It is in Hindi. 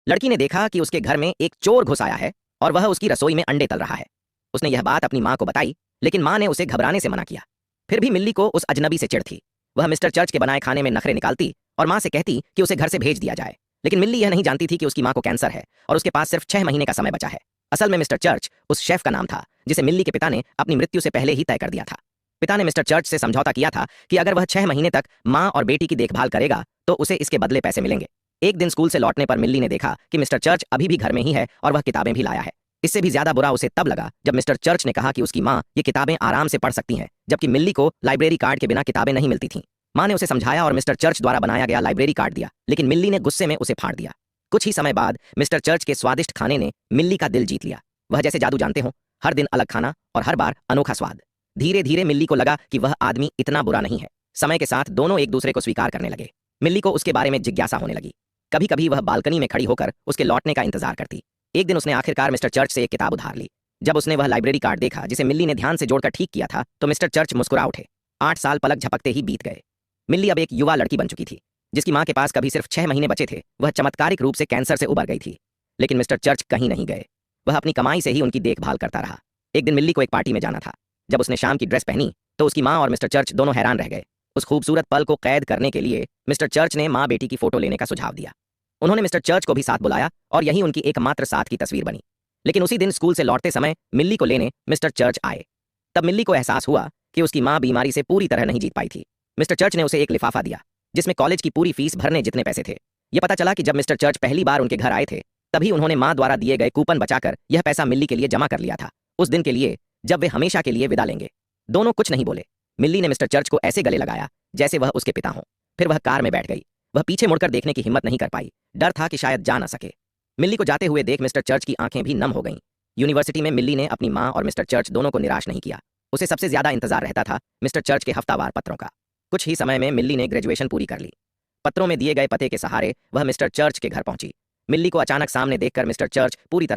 लड़की ने देखा कि उसके घर में एक चोर घुस आया है और वह उसकी रसोई में अंडे तल रहा है। उसने यह बात अपनी माँ को बताई, लेकिन माँ ने उसे घबराने से मना किया। फिर भी मिल्ली को उस अजनबी से चिढ़ थी। वह मिस्टर चर्च के बनाए खाने में नखरे निकालती और माँ से कहती कि उसे घर से भेज दिया जाए। लेकिन मिल्ली यह नहीं जानती थी कि उसकी माँ को कैंसर है और उसके पास सिर्फ 6 महीने का समय बचा है। असल में मिस्टर चर्च उस शेफ का नाम था जिसे मिल्ली के पिता ने अपनी मृत्यु से पहले ही तय कर दिया था। पिता ने मिस्टर चर्च से समझौता किया था कि अगर वह 6 महीने तक माँ और बेटी की देखभाल करेगा तो उसे इसके बदले पैसे मिलेंगे। एक दिन स्कूल से लौटने पर मिल्ली ने देखा कि मिस्टर चर्च अभी भी घर में ही है और वह किताबें भी लाया है। इससे भी ज्यादा बुरा उसे तब लगा जब मिस्टर चर्च ने कहा कि उसकी माँ ये किताबें आराम से पढ़ सकती हैं, जबकि मिल्ली को लाइब्रेरी कार्ड के बिना किताबें नहीं मिलती थीं। माँ ने उसे समझाया और मिस्टर चर्च द्वारा बनाया गया लाइब्रेरी कार्ड दिया, लेकिन मिल्ली ने गुस्से में उसे फाड़ दिया। कुछ ही समय बाद मिस्टर चर्च के स्वादिष्ट खाने ने मिल्ली का दिल जीत लिया। वह जैसे जादू जानते हो, हर दिन अलग खाना और हर बार अनोखा स्वाद। धीरे धीरे मिल्ली को लगा कि वह आदमी इतना बुरा नहीं है। समय के साथ दोनों एक दूसरे को स्वीकार करने लगे। मिल्ली को उसके बारे में जिज्ञासा होने लगी। कभी कभी वह बालकनी में खड़ी होकर उसके लौटने का इंतजार करती। एक दिन उसने आखिरकार मिस्टर चर्च से एक किताब उधार ली। जब उसने वह लाइब्रेरी कार्ड देखा जिसे मिल्ली ने ध्यान से जोड़कर ठीक किया था, तो मिस्टर चर्च मुस्कुरा उठे। 8 साल पलक झपकते ही बीत गए। मिल्ली अब एक युवा लड़की बन चुकी थी, जिसकी माँ के पास कभी सिर्फ 6 महीने बचे थे। वह चमत्कारिक रूप से कैंसर से उबर गई थी। लेकिन मिस्टर चर्च कहीं नहीं गए। वह अपनी कमाई से ही उनकी देखभाल करता रहा। एक दिन मिल्ली को एक पार्टी में जाना था। जब उसने शाम की ड्रेस पहनी तो उसकी माँ और मिस्टर चर्च दोनों हैरान रह गए। उस खूबसूरत पल को कैद करने के लिए मिस्टर चर्च ने माँ बेटी की फोटो लेने का सुझाव दिया। उन्होंने मिस्टर चर्च को भी साथ बुलाया और यही उनकी एकमात्र साथ की तस्वीर बनी। लेकिन उसी दिन स्कूल से लौटते समय मिल्ली को लेने मिस्टर चर्च आए। तब मिल्ली को एहसास हुआ कि उसकी माँ बीमारी से पूरी तरह नहीं जीत पाई थी। मिस्टर चर्च ने उसे एक लिफाफा दिया जिसमें कॉलेज की पूरी फीस भरने जितने पैसे थे। यह पता चला कि जब मिस्टर चर्च पहली बार उनके घर आए थे, तभी उन्होंने माँ द्वारा दिए गए कूपन बचाकर यह पैसा मिल्ली के लिए जमा कर लिया था, उस दिन के लिए जब वे हमेशा के लिए विदा लेंगे। दोनों कुछ नहीं बोले। मिल्ली ने मिस्टर चर्च को ऐसे गले लगाया जैसे वह उसके पिता हों। फिर वह कार में बैठ गई। वह पीछे मुड़कर देखने की हिम्मत नहीं कर पाई। डर था कि शायद जा न सके। मिल्ली को जाते हुए देख मिस्टर चर्च की आंखें भी नम हो गईं। यूनिवर्सिटी में मिल्ली ने अपनी माँ और मिस्टर चर्च दोनों को निराश नहीं किया। उसे सबसे ज्यादा इंतजार रहता था मिस्टर चर्च के हफ्तावार पत्रों का। कुछ ही समय में मिल्ली ने ग्रेजुएशन पूरी कर ली। पत्रों में दिए गए पते के सहारे वह मिस्टर चर्च के घर पहुंची। मिल्ली को अचानक सामने देखकर मिस्टर चर्च पूरी तरह